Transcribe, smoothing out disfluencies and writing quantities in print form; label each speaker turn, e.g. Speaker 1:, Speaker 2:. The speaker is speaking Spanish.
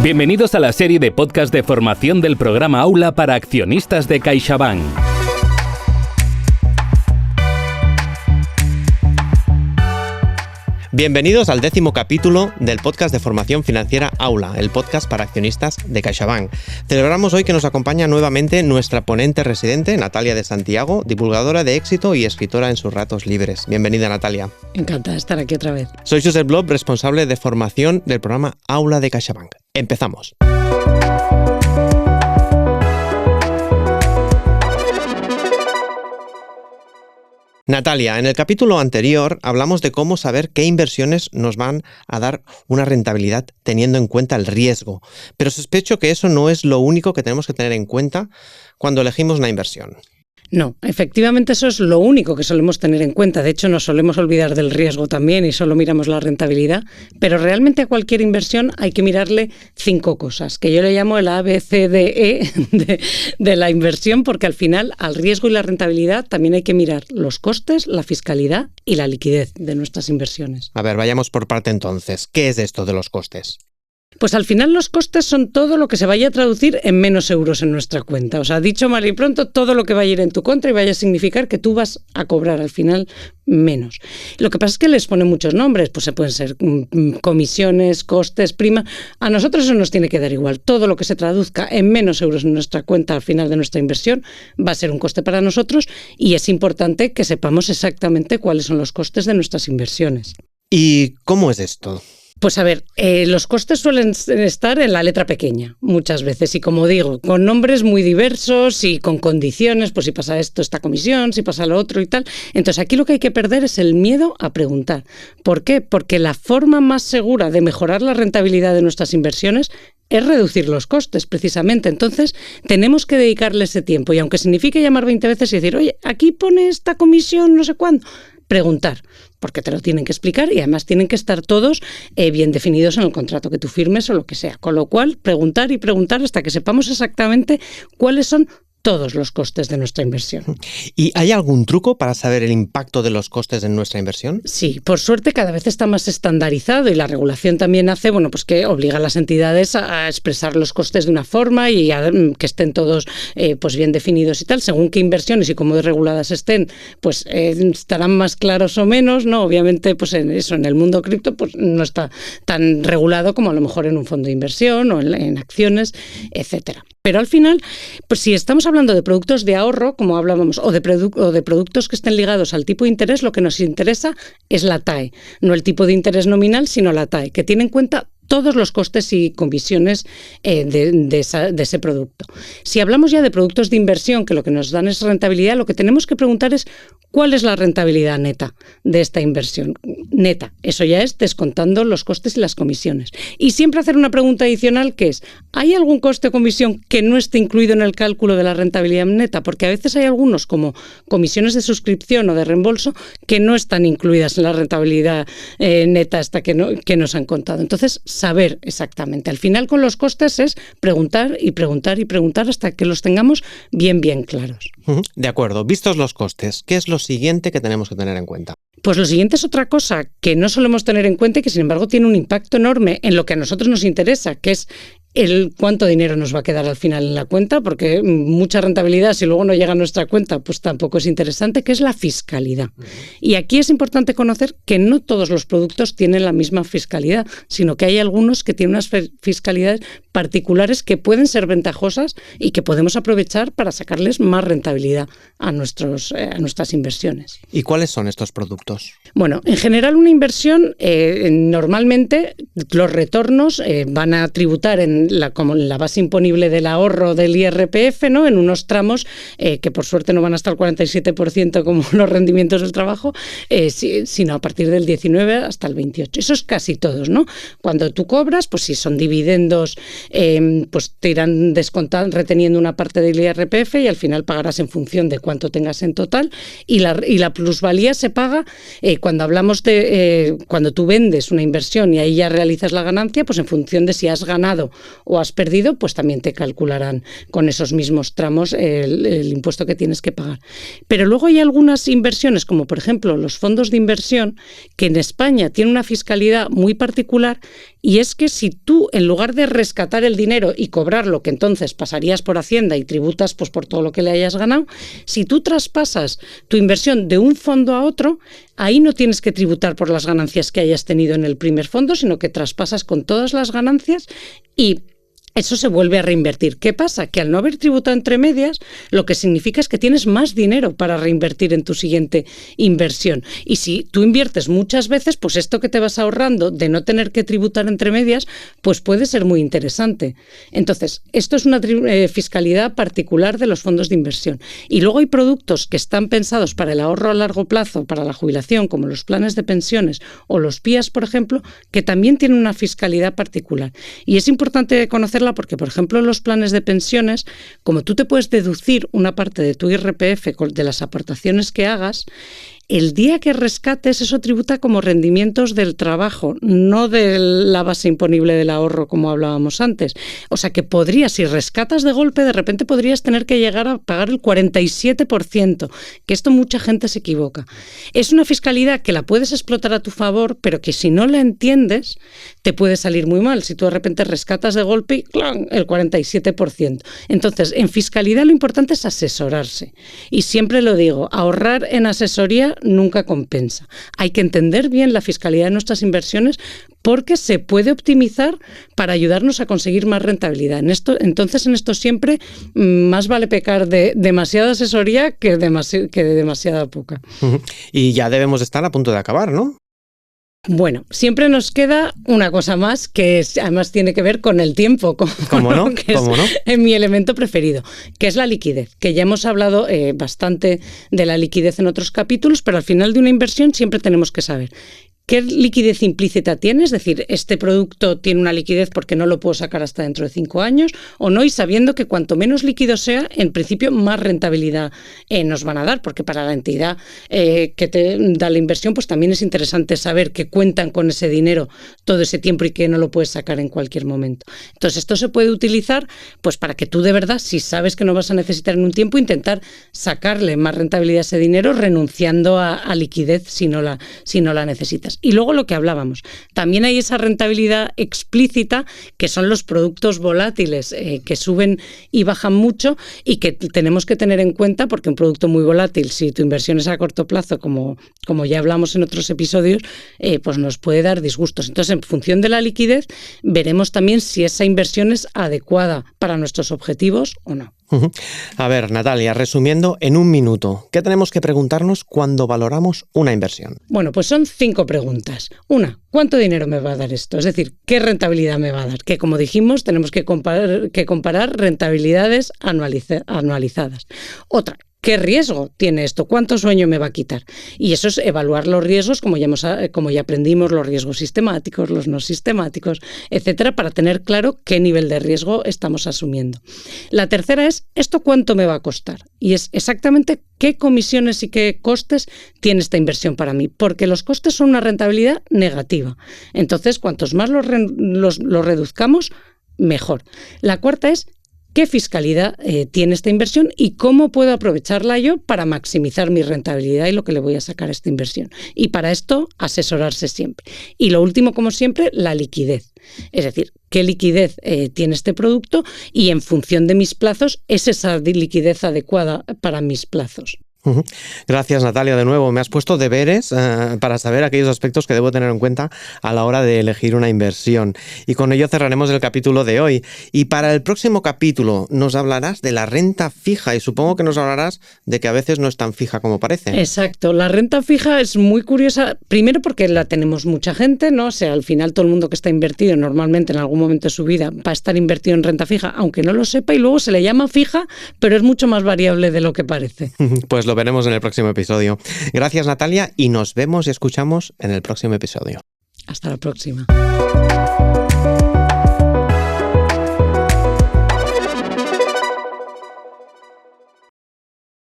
Speaker 1: Bienvenidos a la serie de podcast de formación del programa Aula para accionistas de CaixaBank.
Speaker 2: Bienvenidos al 10º capítulo del podcast de formación financiera Aula, el podcast para accionistas de CaixaBank. Celebramos hoy que nos acompaña nuevamente nuestra ponente residente, Natalia de Santiago, divulgadora de éxito y escritora en sus ratos libres. Bienvenida, Natalia.
Speaker 3: Encantada de estar aquí otra vez.
Speaker 2: Soy Josep Blob, responsable de formación del programa Aula de CaixaBank. Empezamos. Natalia, en el capítulo anterior hablamos de cómo saber qué inversiones nos van a dar una rentabilidad teniendo en cuenta el riesgo, pero sospecho que eso no es lo único que tenemos que tener en cuenta cuando elegimos una inversión.
Speaker 3: No, efectivamente eso es lo único que solemos tener en cuenta. De hecho, nos solemos olvidar del riesgo también y solo miramos la rentabilidad. Pero realmente a cualquier inversión hay que mirarle 5 cosas, que yo le llamo el ABCDE de la inversión, porque al final al riesgo y la rentabilidad también hay que mirar los costes, la fiscalidad y la liquidez de nuestras inversiones.
Speaker 2: A ver, vayamos por parte entonces. ¿Qué es esto de los costes?
Speaker 3: Pues al final los costes son todo lo que se vaya a traducir en menos euros en nuestra cuenta. O sea, dicho mal y pronto, todo lo que vaya a ir en tu contra y vaya a significar que tú vas a cobrar al final menos. Lo que pasa es que les ponen muchos nombres, pues se pueden ser comisiones, costes, prima. A nosotros eso nos tiene que dar igual. Todo lo que se traduzca en menos euros en nuestra cuenta al final de nuestra inversión va a ser un coste para nosotros y es importante que sepamos exactamente cuáles son los costes de nuestras inversiones.
Speaker 2: ¿Y cómo es esto?
Speaker 3: Pues a ver, los costes suelen estar en la letra pequeña muchas veces y como digo, con nombres muy diversos y con condiciones, pues si pasa esto, esta comisión, si pasa lo otro y tal. Entonces aquí lo que hay que perder es el miedo a preguntar. ¿Por qué? Porque la forma más segura de mejorar la rentabilidad de nuestras inversiones es reducir los costes, precisamente. Entonces, tenemos que dedicarle ese tiempo y aunque signifique llamar 20 veces y decir, oye, aquí pone esta comisión, no sé cuándo, preguntar, porque te lo tienen que explicar y además tienen que estar todos bien definidos en el contrato que tú firmes o lo que sea. Con lo cual, preguntar y preguntar hasta que sepamos exactamente cuáles son todos los costes de nuestra inversión.
Speaker 2: ¿Y hay algún truco para saber el impacto de los costes en nuestra inversión?
Speaker 3: Sí, por suerte cada vez está más estandarizado y la regulación también hace, pues que obliga a las entidades a expresar los costes de una forma y a que estén todos pues bien definidos y tal, según qué inversiones y cómo reguladas estén, pues estarán más claros o menos, ¿no? Obviamente, pues en el mundo cripto, pues no está tan regulado como a lo mejor en un fondo de inversión o en acciones, etcétera. Pero al final, pues si estamos hablando de productos de ahorro, como hablábamos, o de productos que estén ligados al tipo de interés, lo que nos interesa es la TAE, no el tipo de interés nominal, sino la TAE, que tiene en cuenta todos los costes y comisiones de ese producto. Si hablamos ya de productos de inversión, que lo que nos dan es rentabilidad, lo que tenemos que preguntar es ¿cuál es la rentabilidad neta de esta inversión? Neta, eso ya es descontando los costes y las comisiones. Y siempre hacer una pregunta adicional que es, ¿hay algún coste o comisión que no esté incluido en el cálculo de la rentabilidad neta? Porque a veces hay algunos, como comisiones de suscripción o de reembolso, que no están incluidas en la rentabilidad neta hasta que nos han contado. Entonces, saber exactamente. Al final, con los costes es preguntar y preguntar y preguntar hasta que los tengamos bien claros.
Speaker 2: De acuerdo. Vistos los costes, ¿qué es lo siguiente que tenemos que tener en cuenta?
Speaker 3: Pues lo siguiente es otra cosa que no solemos tener en cuenta y que sin embargo tiene un impacto enorme en lo que a nosotros nos interesa, que es el cuánto dinero nos va a quedar al final en la cuenta, porque mucha rentabilidad, si luego no llega a nuestra cuenta, pues tampoco es interesante, que es la fiscalidad. Y aquí es importante conocer que no todos los productos tienen la misma fiscalidad, sino que hay algunos que tienen unas fiscalidades particulares que pueden ser ventajosas y que podemos aprovechar para sacarles más rentabilidad a nuestras inversiones.
Speaker 2: ¿Y cuáles son estos productos?
Speaker 3: Bueno, en general una inversión, normalmente los retornos van a tributar como la base imponible del ahorro del IRPF, ¿no? En unos tramos que por suerte no van hasta el 47% como los rendimientos del trabajo, sino a partir del 19 hasta el 28. Eso es casi todos, ¿no? Cuando tú cobras, pues si son dividendos, pues te irán reteniendo una parte del IRPF y al final pagarás en función de cuánto tengas en total y la plusvalía se paga cuando hablamos de cuando tú vendes una inversión y ahí ya realizas la ganancia, pues en función de si has ganado o has perdido, pues también te calcularán con esos mismos tramos el impuesto que tienes que pagar. Pero luego hay algunas inversiones, como por ejemplo los fondos de inversión, que en España tienen una fiscalidad muy particular y es que si tú, en lugar de rescatar el dinero y cobrar lo que entonces pasarías por Hacienda y tributas pues por todo lo que le hayas ganado, si tú traspasas tu inversión de un fondo a otro, ahí no tienes que tributar por las ganancias que hayas tenido en el primer fondo, sino que traspasas con todas las ganancias y eso se vuelve a reinvertir. ¿Qué pasa? Que al no haber tributado entre medias, lo que significa es que tienes más dinero para reinvertir en tu siguiente inversión. Y si tú inviertes muchas veces, pues esto que te vas ahorrando de no tener que tributar entre medias, pues puede ser muy interesante. Entonces, esto es una fiscalidad particular de los fondos de inversión. Y luego hay productos que están pensados para el ahorro a largo plazo, para la jubilación, como los planes de pensiones o los PIAs, por ejemplo, que también tienen una fiscalidad particular. Y es importante conocerla porque, por ejemplo, los planes de pensiones, como tú te puedes deducir una parte de tu IRPF de las aportaciones que hagas, el día que rescates eso tributa como rendimientos del trabajo, no de la base imponible del ahorro como hablábamos antes. O sea que podrías, si rescatas de golpe, de repente podrías tener que llegar a pagar el 47%, que esto mucha gente se equivoca. Es una fiscalidad que la puedes explotar a tu favor, pero que si no la entiendes, te puede salir muy mal. Si tú de repente rescatas de golpe y ¡clan!, el 47%. Entonces, en fiscalidad lo importante es asesorarse. Y siempre lo digo, ahorrar en asesoría nunca compensa. Hay que entender bien la fiscalidad de nuestras inversiones porque se puede optimizar para ayudarnos a conseguir más rentabilidad. Entonces, en esto siempre más vale pecar de demasiada asesoría que de demasiada poca.
Speaker 2: Y ya debemos estar a punto de acabar, ¿no?
Speaker 3: Bueno, siempre nos queda una cosa más que además tiene que ver con el tiempo,
Speaker 2: ¿Cómo no?
Speaker 3: que
Speaker 2: ¿Cómo no?
Speaker 3: es mi elemento preferido, que es la liquidez, que ya hemos hablado bastante de la liquidez en otros capítulos, pero al final de una inversión siempre tenemos que saber ¿qué liquidez implícita tiene? Es decir, este producto tiene una liquidez porque no lo puedo sacar hasta dentro de 5 años o no, y sabiendo que cuanto menos líquido sea, en principio más rentabilidad nos van a dar, porque para la entidad que te da la inversión, pues también es interesante saber que cuentan con ese dinero todo ese tiempo y que no lo puedes sacar en cualquier momento. Entonces, esto se puede utilizar pues para que tú de verdad, si sabes que no vas a necesitar en un tiempo, intentar sacarle más rentabilidad a ese dinero renunciando a liquidez si no la necesitas. Y luego lo que hablábamos, también hay esa rentabilidad explícita que son los productos volátiles que suben y bajan mucho y que tenemos que tener en cuenta porque un producto muy volátil, si tu inversión es a corto plazo, como ya hablamos en otros episodios, pues nos puede dar disgustos. Entonces, en función de la liquidez, veremos también si esa inversión es adecuada para nuestros objetivos o no.
Speaker 2: A ver, Natalia, resumiendo en un minuto, ¿qué tenemos que preguntarnos cuando valoramos una inversión?
Speaker 3: Bueno, pues son 5 preguntas. Una, ¿cuánto dinero me va a dar esto? Es decir, ¿qué rentabilidad me va a dar? Que como dijimos, tenemos que comparar rentabilidades anualizadas. Otra, ¿qué riesgo tiene esto? ¿Cuánto sueño me va a quitar? Y eso es evaluar los riesgos, como ya aprendimos, los riesgos sistemáticos, los no sistemáticos, etcétera, para tener claro qué nivel de riesgo estamos asumiendo. La tercera es, ¿esto cuánto me va a costar? Y es exactamente qué comisiones y qué costes tiene esta inversión para mí, porque los costes son una rentabilidad negativa. Entonces, cuantos más los reduzcamos, mejor. La cuarta es, ¿qué fiscalidad tiene esta inversión y cómo puedo aprovecharla yo para maximizar mi rentabilidad y lo que le voy a sacar a esta inversión? Y para esto, asesorarse siempre. Y lo último, como siempre, la liquidez. Es decir, ¿qué liquidez tiene este producto? Y en función de mis plazos, ¿es esa liquidez adecuada para mis plazos?
Speaker 2: Gracias, Natalia, de nuevo. Me has puesto deberes para saber aquellos aspectos que debo tener en cuenta a la hora de elegir una inversión. Y con ello cerraremos el capítulo de hoy. Y para el próximo capítulo nos hablarás de la renta fija y supongo que nos hablarás de que a veces no es tan fija como parece.
Speaker 3: Exacto. La renta fija es muy curiosa, primero porque la tenemos mucha gente, ¿no? O sea, al final todo el mundo que está invertido normalmente en algún momento de su vida va a estar invertido en renta fija, aunque no lo sepa, y luego se le llama fija, pero es mucho más variable de lo que parece.
Speaker 2: Pues lo veremos en el próximo episodio. Gracias, Natalia, y nos vemos y escuchamos en el próximo episodio.
Speaker 3: Hasta la próxima.